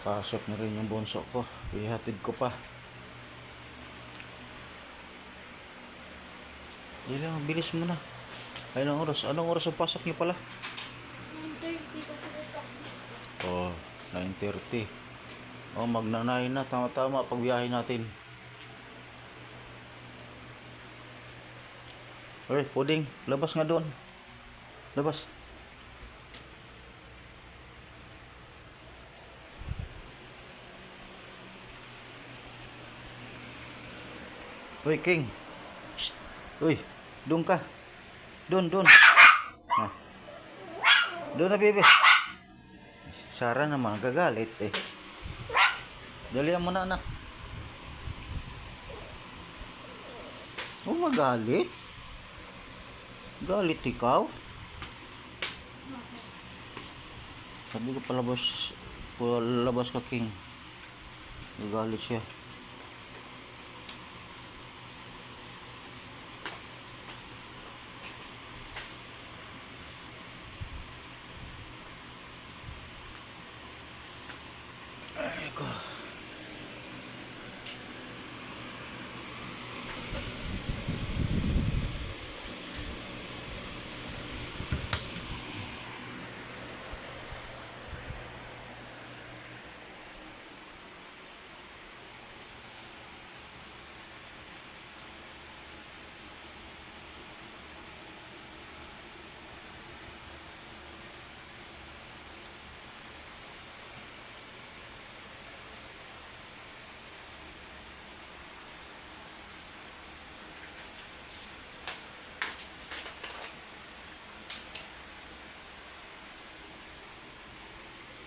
Pasok na rin yung bunso ko. Ihatid ko pa. Ilang, bilis mo na. Ay, anong oras? Anong oras ang pasok niyo pala? 9:30 kasi practice ko. Oh, 9:30. Oh, magna-9 na. Tama-tama pagbiyahe natin. Hoy, puding. Labas nga doon. Labas. Hoy, King. Shh. Hoy, doon ka. Doon. Ha. Doon na, baby. Sara naman, gagalit eh. Dalihan mo na, anak. Oh, magalit? Galit ikaw? Sabi ko palabas ka, King. Gagalit siya. Ay ko.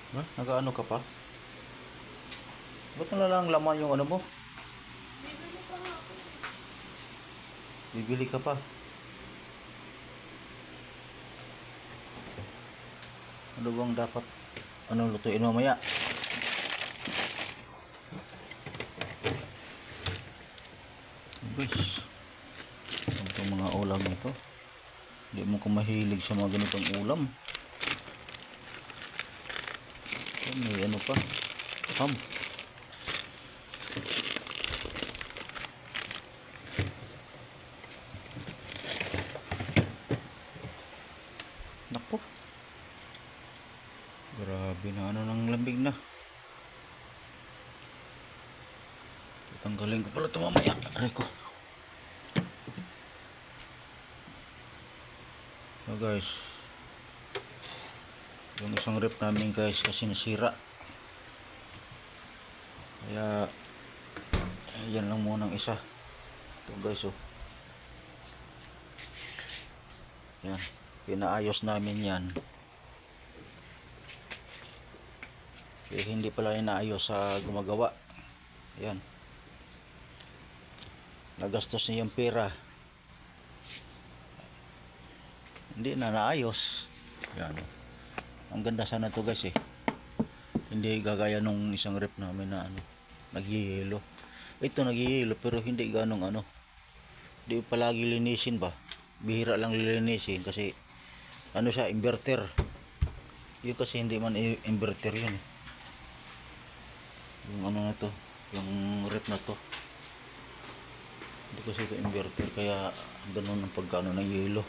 Ha? Nag-ano ka pa? Ba't lang laman yung ano mo? Bibili pa nga ako. Bibili ka pa? Ano bang dapat? Ano lutuin mamaya? Guys, itong mga ulam nito. Hindi mo ko mahilig sa mga ganitong ulam. May ano pa? Ham. Naku. Grabe na ano ng lambing na. Tatanggalin ko pala ito mamaya. Aray ko. So guys, yung isang rep namin guys kasi nasira. Kaya yan lang muna ang isa. Ito guys, oh. Yan, pinaayos namin yan. Kaya hindi pala inaayos sa gumagawa. Yan, nagastos niya yung pera, hindi na naayos. Yan, ang ganda sana to guys eh. Hindi gagaya nung isang rep namin na ano, nagyayelo. Ito nagyayelo pero hindi ganong ano. Hindi palagi linisin ba? Bihira lang linisin kasi ano siya, inverter. Yun kasi hindi man inverter yun eh. Yung ano na to, yung rep na to. Hindi kasi ito inverter kaya ganun ang pagkano ng yelo.